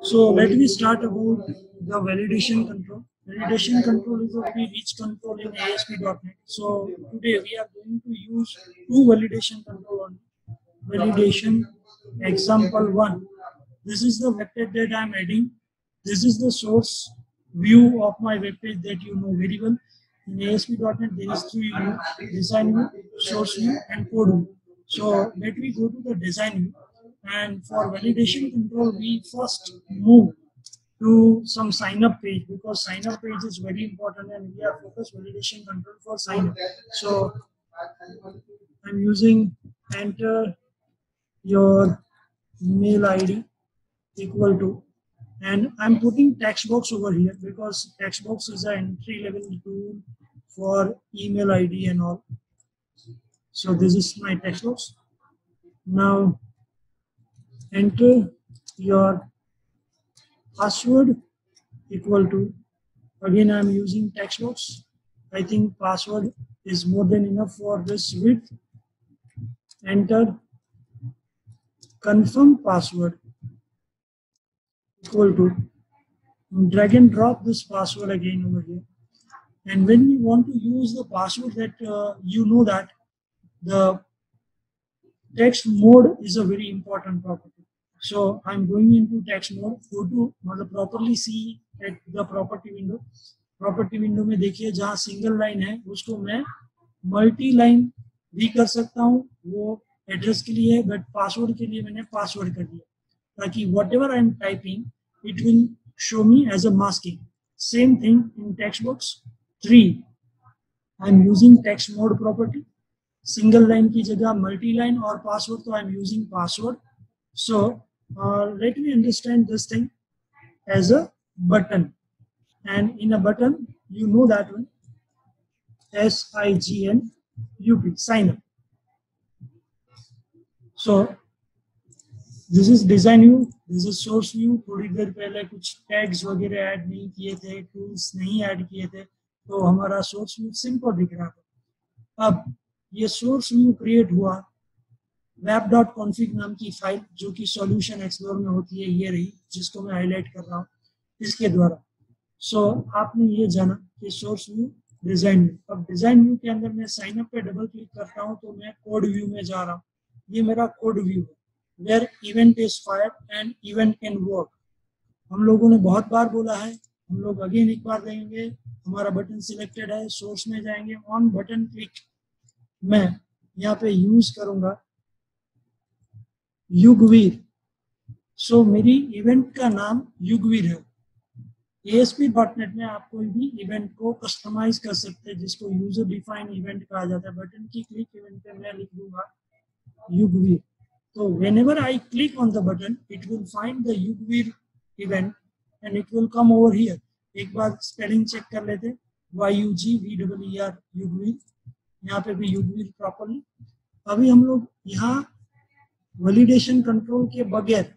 So let me start about the validation control. Validation control is a very rich control in ASP.NET. So today we are going to use two validation control only. Validation example 1. This is the web page that I am adding. This is the source view of my web page that you know very well. In ASP.NET there is three view: design view, source view, and code view. So let me go to the design view. And for validation control, we first move to some sign up page, because sign up page is very important and we are focused validation control for sign up. So I'm using enter your email ID equal to, and I'm putting text box over here because text box is an entry level tool for email ID and all. So this is my text box. Now enter your password equal to, again I'm using text box. I think password is more than enough for this width. Enter confirm password equal to, drag and drop this password again over here. And when we want to use the password, that you know that the text mode is a very important property. So I'm going into text mode. Go to properly see at the property window. Property window में देखिए जहाँ single line है उसको मैं multi line भी कर सकता हूँ, वो एड्रेस के लिए है, बट पासवर्ड के लिए मैंने पासवर्ड कर दिया ताकि whatever I am typing it will show me as a masking. Same thing in text box 3. I am using text mode property. Single line की जगह मल्टी लाइन और पासवर्ड, तो I am using password. So let me understand this thing as a button. And in a button, you know that one, SIGNUP, sign up. So this is design view, this is source view. थोड़ी देर पहले कुछ tags वगैरह add नहीं किए थे, tools नहीं add किए थे, तो हमारा सोर्स व्यू सिंपल दिख रहा था. अब ये सोर्स व्यू क्रिएट हुआ web.config नाम की फाइल जो कि सॉल्यूशन एक्सप्लोर में होती है, ये रही जिसको मैं हाईलाइट कर रहा हूँ इसके द्वारा. सो आपने ये जाना कि सोर्स व्यू, डिजाइन व्यू. अब डिजाइन व्यू के अंदर मैं साइन अप पे डबल क्लिक करता हूँ तो मैं कोड व्यू में जा रहा हूँ. ये मेरा कोड व्यू है, where event is fired and event can work. हम लोगों ने बहुत बार बोला है, हम लोग अगेन एक बार देंगे. हमारा बटन सिलेक्टेड है, सोर्स में जाएंगे, ऑन बटन क्लिक. मैं यहाँ पे यूज करूंगा युगवीर. सो मेरी इवेंट का नाम युगवीर है. ASP.NET में आप कोई भी इवेंट को कस्टमाइज कर सकते हैं जिसको यूजर डिफाइन इवेंट कहा जाता है. बटन की क्लिक इवेंट पे मैं लिख दूंगा युगवीर. तो whenever I click on the button, it will find the युगवीर event and it will come over here. एक बार स्पेलिंग चेक कर लेते, YUGVEER युगवीर. यहाँ पे भी युगवीर प्रॉपरली. अभी हम लोग यहाँ वैलिडेशन कंट्रोल के बगैर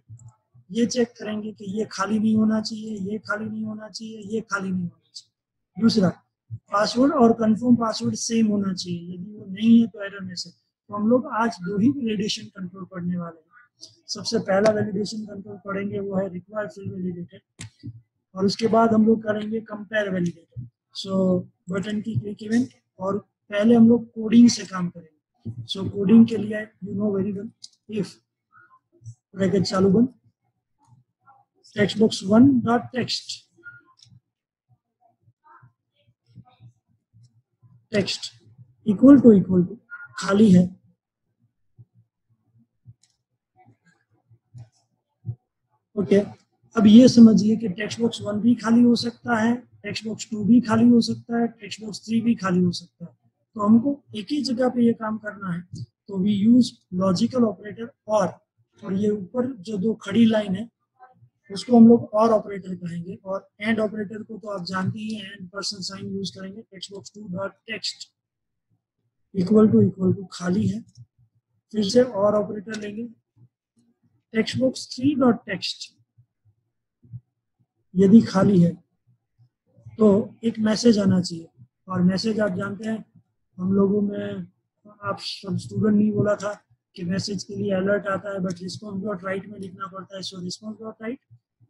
ये चेक करेंगे कि ये खाली नहीं होना चाहिए, ये खाली नहीं होना चाहिए, ये खाली नहीं होना चाहिए. दूसरा, पासवर्ड और कंफर्म पासवर्ड सेम होना चाहिए. यदि वो नहीं है तो एरर मैसेज. तो हम लोग आज दो ही वैलिडेशन कंट्रोल पढ़ने वाले हैं. सबसे पहला वैलिडेशन कंट्रोल पढ़ेंगे वो है रिक्वायर्ड फील्ड वैलिडेटेड, और उसके बाद हम लोग करेंगे कंपेयर वैलिडेटेड. सो बटन की क्लिक इवेंट, और पहले हम लोग कोडिंग से काम करेंगे. सो कोडिंग के लिए you know very well, if bracket चालू बंद, text box 1 dot text, text equal to खाली है. ओके, अब ये समझिए कि टेक्स्ट बॉक्स 1 भी खाली हो सकता है, टेक्स्ट बॉक्स 2 भी खाली हो सकता है, टेक्स्ट बॉक्स 3 भी खाली हो सकता है. तो हमको एक ही जगह पे ये काम करना है, तो वी यूज लॉजिकल ऑपरेटर. और ये ऊपर जो दो खड़ी लाइन है उसको हम लोग और ऑपरेटर कहेंगे, और एंड ऑपरेटर को तो आप जानते ही हैं, एंड पर्सन साइन यूज करेंगे. Text box 2 dot text equal to खाली है. फिर से और ऑपरेटर लेंगे. टेक्स्ट बॉक्स 3 डॉट टेक्स्ट यदि खाली है तो एक मैसेज आना चाहिए, और मैसेज आप जानते हैं हम लोगों में, आप सब स्टूडेंट नहीं बोला था कि मैसेज के लिए अलर्ट आता है बट रिस्पॉन्स डॉट राइट में लिखना पड़ता है. So response dot write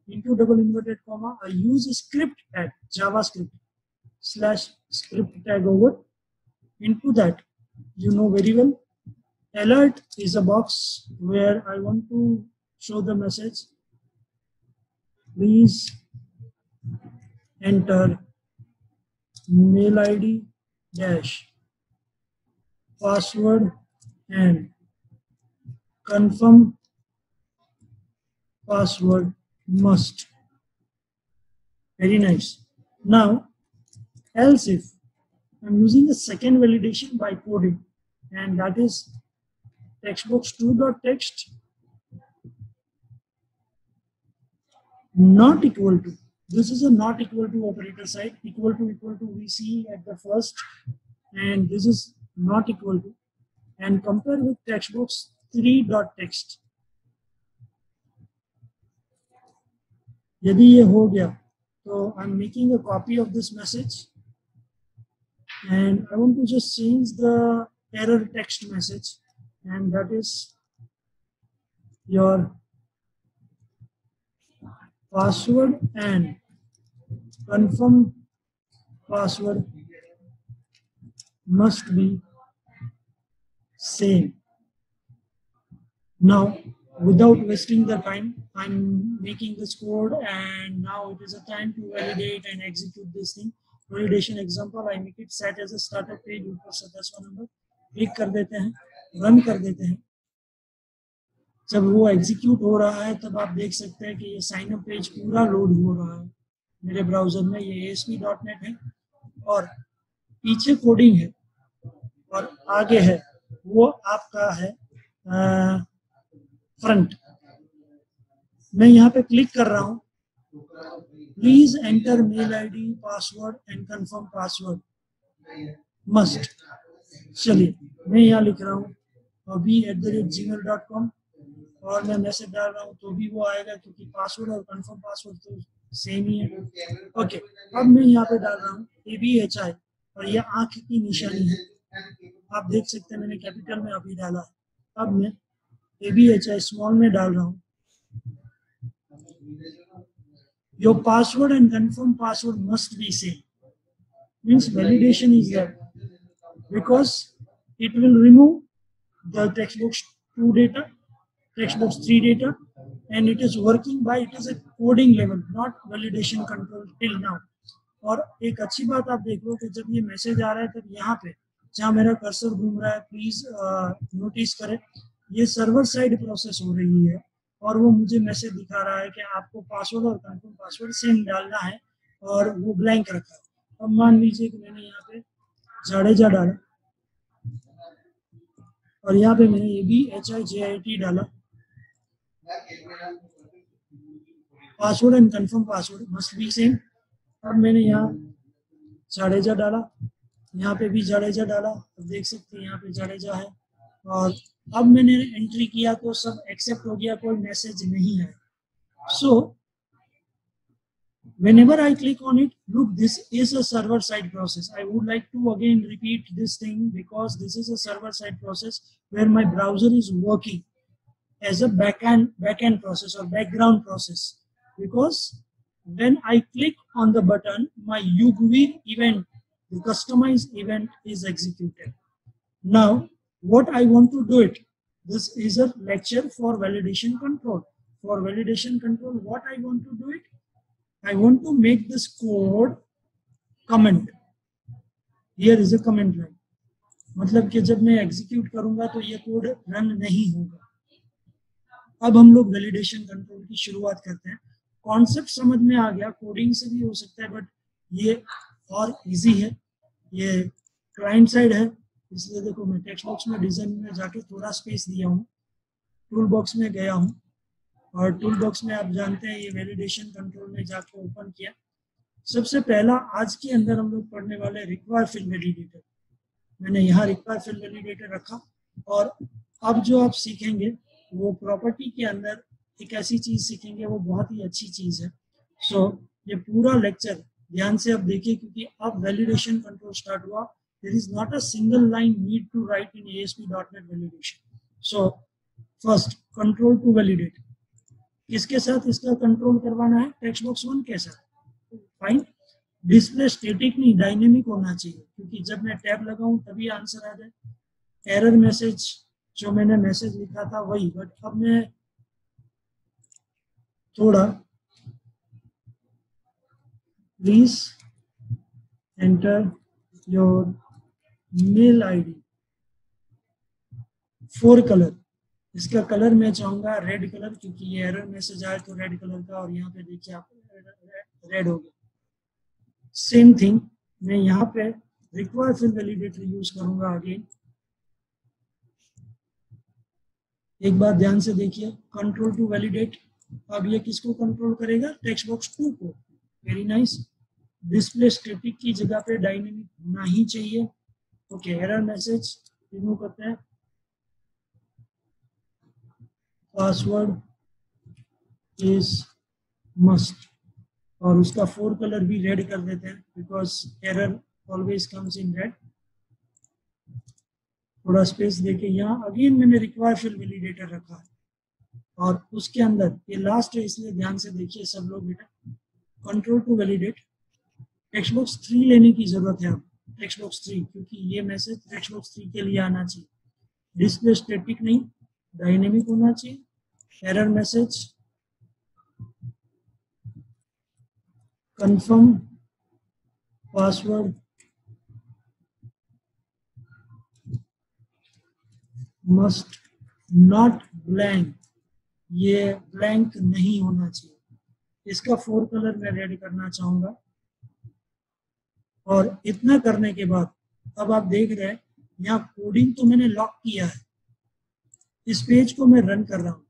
into double inverted comma, I use a script tag, JavaScript / script tag over. Into that, you know very well, alert is a box where I want to show the message. Please enter mail ID dash password and confirm password must. Very nice. Now, else if I'm using a second validation by coding, and that is textbox2.text not equal to. This is a not equal to operator side. Equal to we see at the first, and this is not equal to. And compare with textbox3.text. यदि ये हो गया तो I'm making a copy of this message and I want to just change the error text message, and that is your password and confirm password must be same. Now, without wasting the time, I'm making this code, and now it is a time to validate and execute this thing. Validation example, I make it set as a startup page. ऊपर से 10वां number click कर देते हैं, run कर देते हैं. जब वो एग्जीक्यूट हो रहा है तब आप देख सकते हैं कि ये साइन अप पेज पूरा लोड हो रहा है मेरे ब्राउजर में. ये ASP.NET है और पीछे कोडिंग है और आगे है वो आपका है फ्रंट. मैं यहाँ पे क्लिक कर रहा हूँ. Please enter mail ID password and confirm password must. चलिए मैं यहाँ लिख रहा हूँ abhi@gmail.com और मैं मैसेज डाल रहा हूँ तो भी वो आएगा क्योंकि पासवर्ड और कंफर्म पासवर्ड तो सेम ही है. ओके, अब मैं यहाँ पे डाल रहा हूँ ABHI और ये आंख की निशानी है. आप देख सकते हैं मैंने कैपिटल में अभी डाला है. अब मैं ABHI स्मॉल में डाल रहा हूँ. Your password and confirm password must be same. Means validation is there because it will remove the textbox2 data, textbox3 data, and it is working by, it is a coding level, not validation control till now. और एक अच्छी बात आप देख लो कि जब ये message आ रहा है तब यहाँ पे जहाँ मेरा कर्सर घूम रहा है, प्लीज नोटिस करें, ये सर्वर साइड प्रोसेस हो रही है और वो मुझे मैसेज दिखा रहा है कि आपको पासवर्ड और कंफर्म पासवर्ड सेम डालना है और वो ब्लैंक रखा है. अब मान लीजिए कि मैंने यहाँ पे जाडेजा डाला और यहाँ पे मैंने ABHIJIT डाला. Password and confirm password must be same. अब मैंने यहाँ जाडेजा डाला, यहाँ पे भी जाडेजा डाला. अब देख सकते हैं यहाँ पे जाडेजा है और अब मैंने एंट्री किया तो सब एक्सेप्ट हो गया, कोई मैसेज नहीं है. सो whenever I click on it, look, this is a server side process. I would like to again repeat this thing because this is a server side process where my browser is working as a backend process or background process. Because when I click on the button, my UGV event, the customized event, is executed. Now, what I want to do it, this is a lecture for validation control. For validation control, what I want to do it, I want to make this code comment. Here is a comment line. मतलब कि जब मैं execute करूंगा तो ये code run नहीं होगा. अब हम लोग वैलिडेशन कंट्रोल की शुरुआत करते हैं. कॉन्सेप्ट समझ में आ गया, कोडिंग से भी हो सकता है बट ये और इजी है. ये क्लाइंट साइड है इसलिए देखो मैं टेक्स्ट बॉक्स में डिजाइन में जाके थोड़ा स्पेस दिया हूँ. टूल बॉक्स में गया हूँ और टूल बॉक्स में आप जानते हैं ये वैलिडेशन कंट्रोल में जाके ओपन किया. सबसे पहला आज के अंदर हम लोग पढ़ने वाले रिक्वायर फील्ड वैलिडेटर. मैंने यहाँ रिक्वायर फील्ड वैलिडेटर रखा और अब जो आप सीखेंगे वो प्रॉपर्टी के अंदर एक ऐसी चीज सीखेंगे वो बहुत ही अच्छी चीज है. सो ये पूरा लेक्चर ध्यान से अब देखिए क्योंकि अब वैलिडेशन कंट्रोल स्टार्ट हुआ. There is not a single line need to write in ASP.NET validation. So first control to validate, किसके साथ इसका कंट्रोल करवाना है? टेक्स्ट बॉक्स 1 के साथ। फाइन। डिस्प्ले स्टैटिक नहीं डायनेमिक होना चाहिए, क्योंकि जब मैं टैब लगाऊं तभी आंसर आ जाए। एरर मैसेज जो मैंने मैसेज लिखा था वही, बट अब मैं थोड़ा please enter your mail ID for colour, इसका कलर मैं चाहूंगा रेड कलर, क्योंकि ये एरर मैसेज आए तो रेड कलर का, और यहाँ पे देखिए आप रेड हो गया। सेम थिंग मैं यहाँ पे रिक्वायर फील्ड वैलिडेटर यूज करूंगा अगेन। एक बार ध्यान से देखिए, कंट्रोल टू वैलिडेट, अब ये किसको कंट्रोल करेगा? टेक्स्ट बॉक्स 2 को। Very nice. डिस्प्ले स्टैटिक की जगह पे डायनेमिक होना ही चाहिए। ओके, एरर मैसेज रिमूव करते हैं। पासवर्ड इज मस्ट, और उसका 4 कलर भी रेड कर देते हैं, because error always comes in red. थोड़ा स्पेस देके यहाँ अगेन मैंने रिक्वायर फील्ड वैलिडेटर रखा है, और उसके अंदर ये लास्ट है, इसलिए ध्यान से देखिए सब लोग बेटा। Control to validate, text box 3 लेने की जरूरत है अब, टेक्स्ट बॉक्स 3, क्योंकि ये मैसेज टेक्स्ट बॉक्स 3 के लिए आना चाहिए। डिस्प्ले स्टैटिक नहीं डायनेमिक होना चाहिए। Error message confirm password must not blank, ये ब्लैंक नहीं होना चाहिए। इसका 4 कलर मैं रेड करना चाहूंगा, और इतना करने के बाद अब आप देख रहे हैं यहाँ कोडिंग तो मैंने लॉक किया है। इस पेज को मैं रन कर रहा हूँ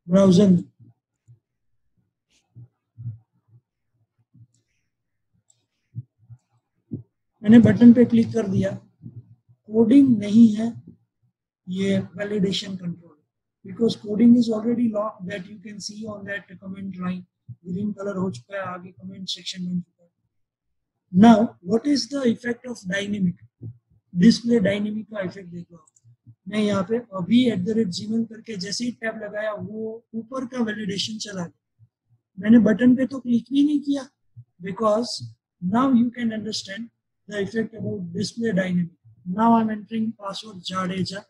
ब्राउजर में, मैंने बटन पे क्लिक कर दिया, कोडिंग नहीं है, ये validation control, because coding is already lock, that you can see on that comment line. Green colour हो चुका है, आगे कमेंट सेक्शन बन चुका है। Now what is the effect of dynamic? Display dynamic का इफेक्ट देखो, मैं यहाँ पे अभी @gmail करके जैसे ही टैब लगाया वो ऊपर का वैलिडेशन चला गया। मैंने बटन पे तो क्लिक भी नहीं किया, because now you can understand the effect about display dynamic. Now I am entering password Jadeja,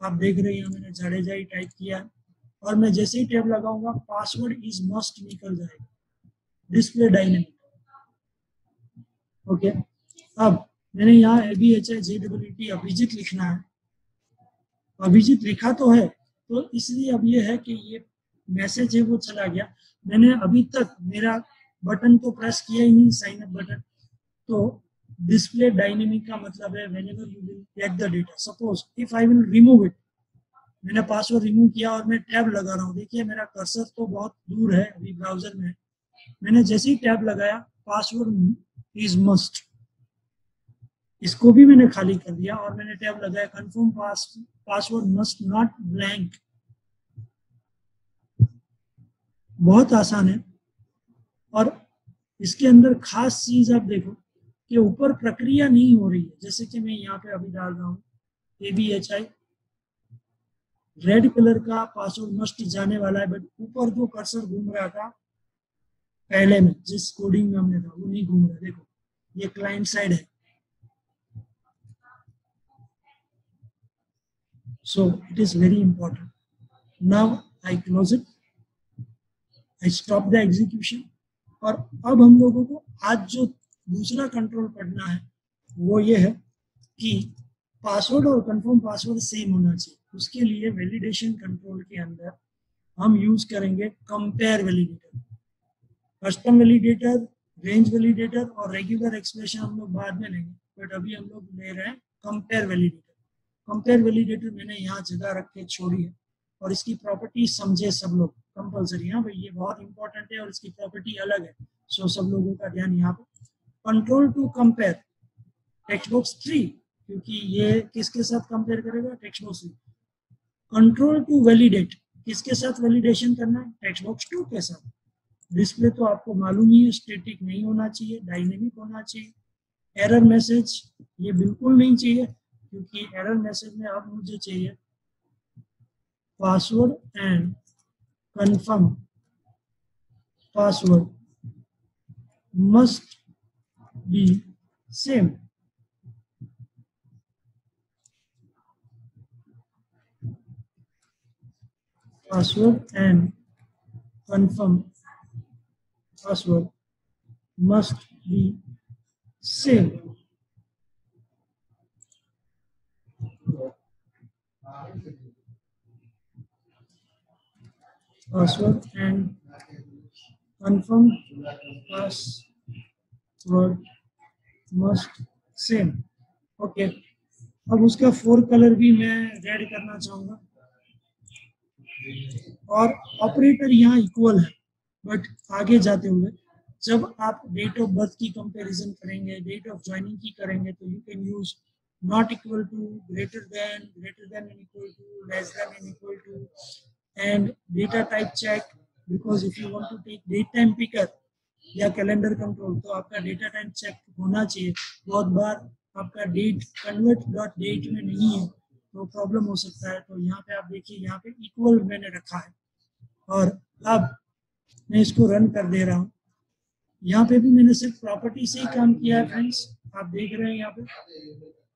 आप देख रहे हैं मैंने जाडेजा ही टाइप किया, और मैं जैसे ही टैब लगाऊंगा पासवर्ड इज मस्ट निकल जाएगा, डिस्प्ले डायनेमिक। ओके, अब मैंने यहाँ ABHIJEET अभिजीत लिखना है, अभिजीत लिखा तो है, तो इसलिए अब ये है कि ये मैसेज है वो चला गया। मैंने अभी तक मेरा बटन तो प्रेस किया ही नहीं, साइन अप बटन। तो डिस्प्ले डायनेमिक का मतलब है whenever you will get the data, suppose if I will remove it, मैंने पासवर्ड रिमूव किया और मैं टैब लगा रहा हूँ, देखिए मेरा कर्सर तो बहुत दूर है अभी ब्राउजर में, मैंने जैसे ही टैब लगाया पासवर्ड इज मस्ट, इसको भी मैंने खाली कर दिया, और मैंने टैब लगाया confirm password must not blank. बहुत आसान है, और इसके अंदर खास चीज आप देखो कि ऊपर प्रक्रिया नहीं हो रही है, जैसे कि मैं यहाँ पे अभी डाल रहा हूँ ABHI, रेड कलर का पासवर्ड मस्ट जाने वाला है, बट ऊपर जो कर्सर घूम रहा था पहले में जिस कोडिंग में हमने था वो नहीं घूम रहा। देखो ये क्लाइंट साइड है, so it is very important. Now I close it, I stop the execution, और अब हम लोगों को आज जो दूसरा कंट्रोल पढ़ना है वो ये है कि पासवर्ड और कंफर्म पासवर्ड सेम होना चाहिए। उसके लिए वैलिडेशन कंट्रोल के अंदर हम यूज करेंगे compare validator, custom validator, range validator और रेगुलर एक्सप्रेशन हम लोग बाद में लेंगे, बट अभी हम लोग ले रहे हैं कंपेयर वैलिडेटर। कंपेयर वैलिडेटर मैंने यहाँ जगह रख के छोड़ी है, और इसकी प्रॉपर्टी समझे सब लोग कंपलसरी। हाँ भाई, ये बहुत इंपॉर्टेंट है और इसकी प्रॉपर्टी अलग है, सो सब लोगों का ध्यान यहाँ पर। Control to compare text box 3, क्योंकि ये किसके साथ कंपेयर करेगा? Text box 3। Control to validate, किसके साथ वैलिडेशन करना है? टेक्स्ट बॉक्स 2 के साथ। डिस्प्ले तो आपको मालूम ही है, स्टैटिक नहीं होना चाहिए, डायनेमिक होना चाहिए। एरर मैसेज ये बिल्कुल नहीं चाहिए, क्योंकि एरर मैसेज में अब मुझे चाहिए password and confirm password must be same. Password and confirm password must be same. Password and confirm password must same. Okay, अब उसका 4 कलर भी मैं रेड करना चाहूंगा और ऑपरेटर यहाँ इक्वल है, बट आगे जाते हुए जब आप डेट ऑफ बर्थ की कंपैरिजन करेंगे, डेट ऑफ ज्वाइनिंग की करेंगे, तो you can use not equal to, greater than and equal to, less than and equal to, and data type check, because if you want to take date time picker या calendar control तो आपका data time check होना चाहिए। बहुत बार आपका date convert dot date में नहीं है तो प्रॉब्लम हो सकता है। तो यहाँ पे आप देखिए, यहाँ पे इक्वल मैंने रखा है और अब मैं इसको रन कर दे रहा हूँ। यहाँ पे भी मैंने सिर्फ प्रॉपर्टी से ही काम किया है फ्रेंड्स, आप देख रहे हैं यहाँ पे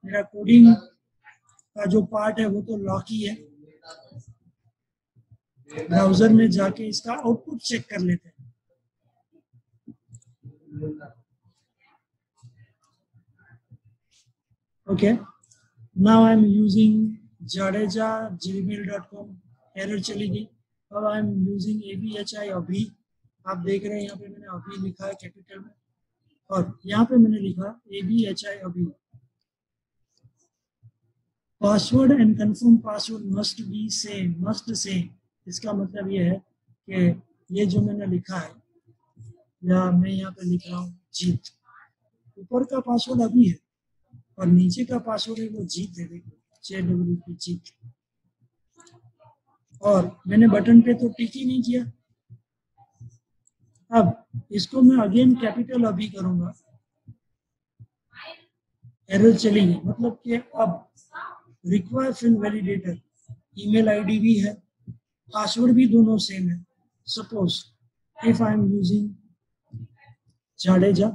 मेरा कोडिंग का जो पार्ट है वो तो लॉक ही है। ब्राउजर में जाके इसका आउटपुट चेक कर लेते हैं। Okay, now I'm using jadeja@gmail.com, error चली गई। अब आई एम यूजिंग ABHI अभी, आप देख रहे हैं यहाँ पे मैंने अभी लिखा है कैपिटल में और यहाँ पे मैंने लिखा ABHI अभी। Password and confirm password must be same, must same, इसका मतलब ये है कि ये जो मैंने लिखा है या मैं यहाँ पे लिख रहा हूँ जीत, ऊपर का पासवर्ड अभी है और नीचे का पासवर्ड है वो जीत है, देखो JWP जीत। और मैंने बटन पे तो टिक ही नहीं किया। अब इसको मैं अगेन कैपिटल अभी करूंगा, एरर चलेगी, मतलब कि अब require field validator email ID भी है, पासवर्ड भी दोनों सेम है। Suppose if I am using Jadeja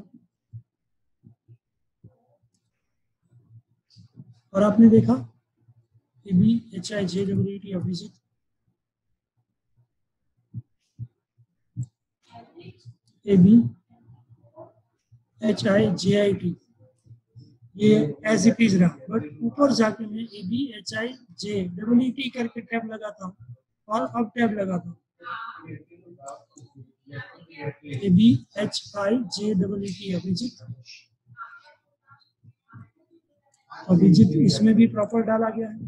और आपने देखा ABHIJWT अभिजीत, ABHIJIT ये एज इट इज रहा, बट ऊपर जाके मैं ABHIJWT करके टैब लगाता हूँ और अब टैब लगाता हूँ ABHIJWT अभिजीत। अभिजीत इसमें भी प्रॉपर डाला गया है,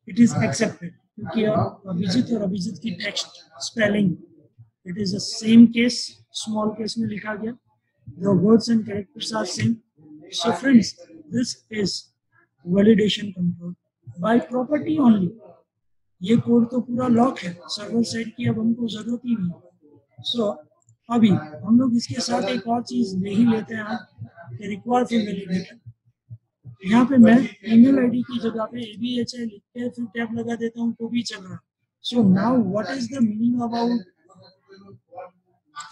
इट इज एक्सेप्टेड, क्योंकि अभिजीत और अभिजीत की text spelling it is the same case, small case में लिखा गया, the words and characters are same. So friends, this is validation control by property only. ये कोड तो पूरा लॉक है, सर्वर साइड की अब हमको जरूरत ही नहीं। सो अभी हम लोग इसके साथ एक और चीज ले ही लेते हैं कि रिक्वायर फॉर वैलिडेटर। यहाँ पे मैं ईमेल आईडी की जगह पे ABHI लिख के फिर टैब लगा देता हूँ तो भी चल रहा है। So now what is the meaning about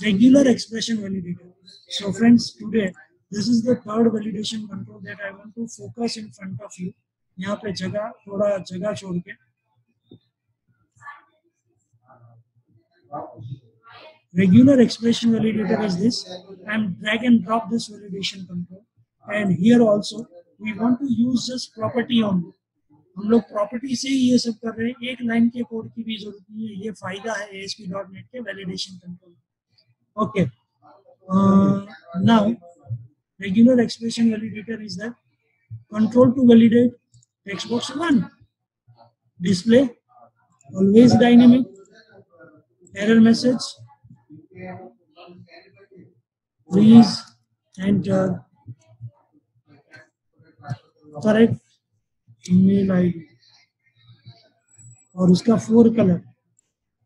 regular expression validator? So friends, today this is the third validation control that I want to focus in front of you. यहाँ पे थोड़ा जगह छोड़ के regular expression validator is this. I am drag and drop this validation control, and here also we want to use just property only. हम लोग property से ही ये सब कर रहे हैं, एक लाइन के कोड की भी जरूरत नहीं है। ये फायदा है ASP.NET के validation control. Okay, now regular expression validator is that control to validate text box 1, display always dynamic, error message, please enter correct email ID और उसका 4 कलर।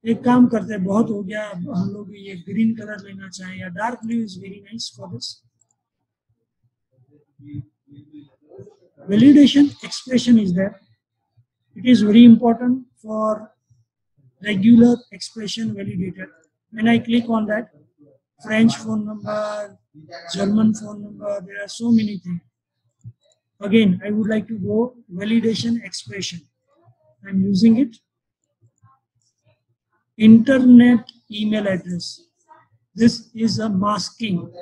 एक काम करते हैं, बहुत हो गया, अब हम लोग ये ग्रीन कलर लेना चाहें या dark blue is very nice for this. Validation expression is that It is very important for regular expression validator. When I click on that, French phone number, German phone number, there are so many things. Again, I would like to go validation expression. I'm using it. Internet email address. This is a masking.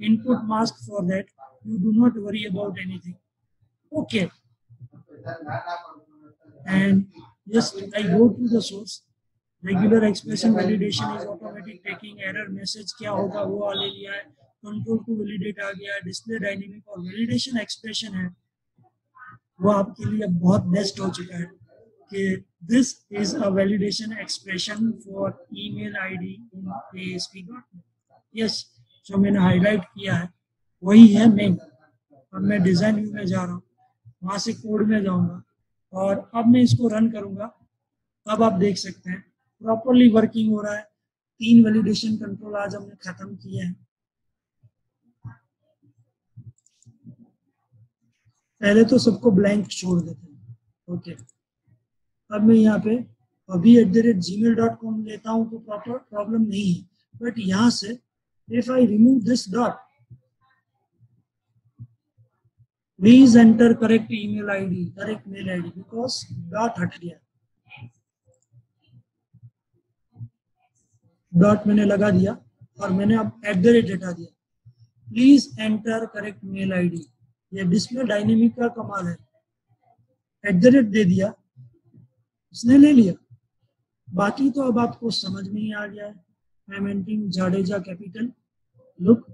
Input mask for that. You do not worry about anything. Okay. And just I go to the source. Regular expression validation is automatic taking error message क्या होगा वो आ ले लिया है, control to validate आ गया है, display dynamic और validation expression है वो आपके लिए बहुत बेस्ट हो चुका है कि this is a validation expression for email ID in ASP.NET. Yes, जो मैंने हाईलाइट किया है वही है मेन. अब मैं डिजाइन व्यू में जा रहा हूँ, वहां से कोड में जाऊंगा और अब मैं इसको रन करूंगा. अब आप देख सकते हैं प्रॉपरली वर्किंग हो रहा है. 3 वैलिडेशन कंट्रोल आज हमने खत्म किए हैं. पहले तो सबको ब्लैंक छोड़ देते हैं. ओके, अब मैं यहाँ पे अभी @gmail.com लेता हूँ तो प्रॉब्लम नहीं है. बट यहाँ से if I remove this dot, please enter correct email ID, correct mail ID, because dot हट गया. डॉट मैंने लगा दिया और मैंने अब @ हटा दिया. Please enter correct mail ID. ये डिस्प्ले डायनेमिक का कमाल है. @ दे दिया, उसने ले लिया. बाकी तो अब आपको समझ में ही आ गया है. I am entering Jadeja capital. Look,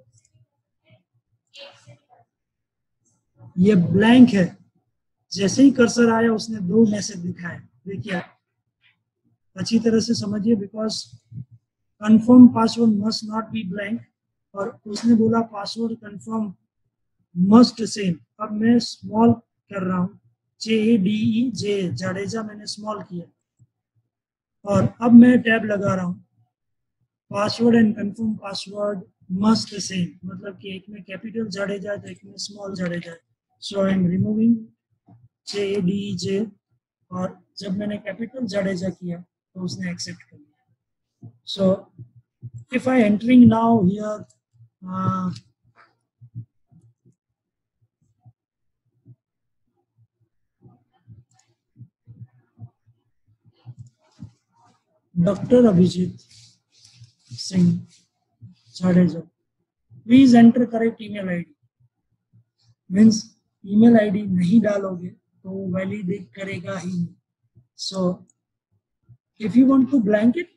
ये ब्लैंक है. जैसे ही कर्सर आया उसने 2 मैसेज दिखाए. देखिए अच्छी तरह से समझिए, because confirm password must not be blank और उसने बोला पासवर्ड कंफर्म मस्ट सेम. अब मैं स्मॉल कर रहा हूँ, JADEJ, जाडेजा मैंने स्मॉल किया और अब मैं टैब लगा रहा हूँ. Password and confirm password must same, मतलब कि एक में कैपिटल जाडेजा है तो एक में स्मॉल जाडेजा है. सो आई एम रिमूविंग JADEJ और जब मैंने कैपिटल जाडेजा किया तो उसने एक्सेप्ट कर लिया. So if I entering now here, Dr. Abhijit Singh Jadeja, please enter correct email ID. Means email ID नहीं डालोगे तो वैलिडेट करेगा ही नहीं. So if you want to blank it,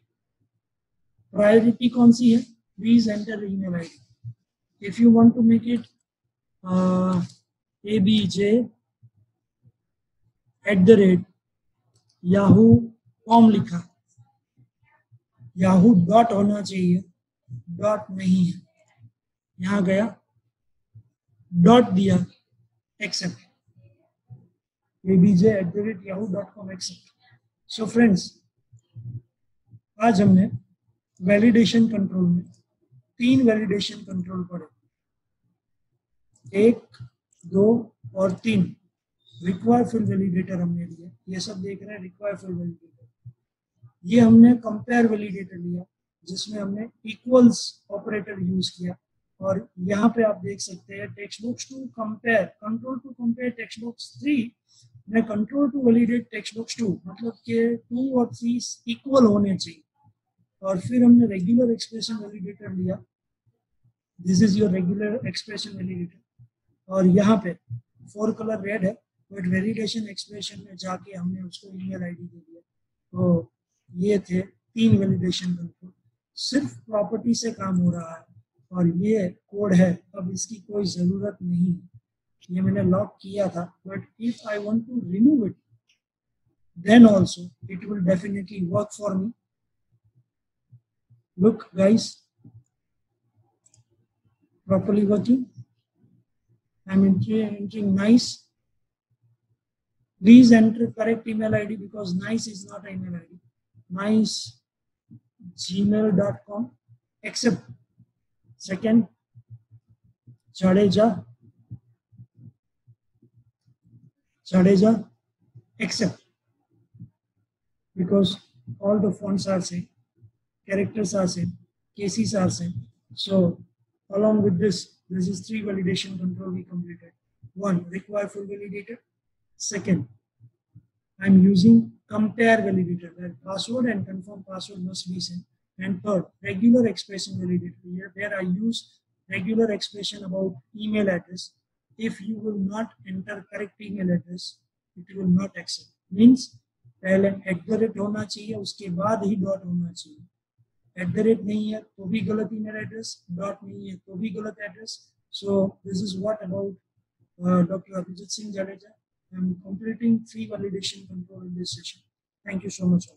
priority कौन सी है? Please enter email ID. If you want to make it abj@yahoo.com लिखा, Yahoo dot होना चाहिए, डॉट नहीं है. यहाँ गया, डॉट दिया, accept. abj@yahoo.com accept. So friends, आज हमने वैलिडेशन कंट्रोल में 3 वैलिडेशन कंट्रोल पढ़े. 1, 2 और 3. रिक्वायर फील्ड वैलिडेटर हमने लिया. ये सब देख रहे हैं रिक्वायर फील्ड वैलिडेटर. ये हमने कंपेयर वैलिडेटर लिया जिसमें हमने इक्वल्स ऑपरेटर यूज किया. और यहाँ पे आप देख सकते हैं text box to compare, control to compare text box 3 में control to validate text box 2, मतलब कि 2 और 3 इक्वल होने चाहिए. और फिर हमने रेगुलर एक्सप्रेशन वैलिडेटर लिया. This is your regular expression validator. और यहाँ पे 4 कलर रेड है, बट वैलिडेशन एक्सप्रेशन में जाके हमने उसको ईमेल आईडी दे दिया. तो ये थे 3 वैलिडेशन कंट्रोल. सिर्फ प्रॉपर्टी से काम हो रहा है और ये कोड है. अब इसकी कोई ज़रूरत नहीं है. ये मैंने लॉक किया था, but if I want to remove it then also it will definitely work for me. Look guys, properly working. I'm entering nice. Please enter correct email ID because nice is not an email ID. Nice gmail.com. Accept. Second, Jadeja. Accept. because all the fonts are same, characters are same, cases are same. So along with this is 3 validation control we completed. 1, require full validator. Second, I'm using compare validator, that password and confirm password must be same. And third, regular expression validator. Here, where I use regular expression about email address. If you will not enter correct email address, it will not accept. Means पहले @ होना चाहिए, उसके बाद ही dot होना चाहिए. @ नहीं है तो भी गलत email address, डॉट नहीं है तो भी गलत address. So this is what about Dr. Abhijit Singh Jadeja. I'm completing 3 validation control in this session. Thank you so much.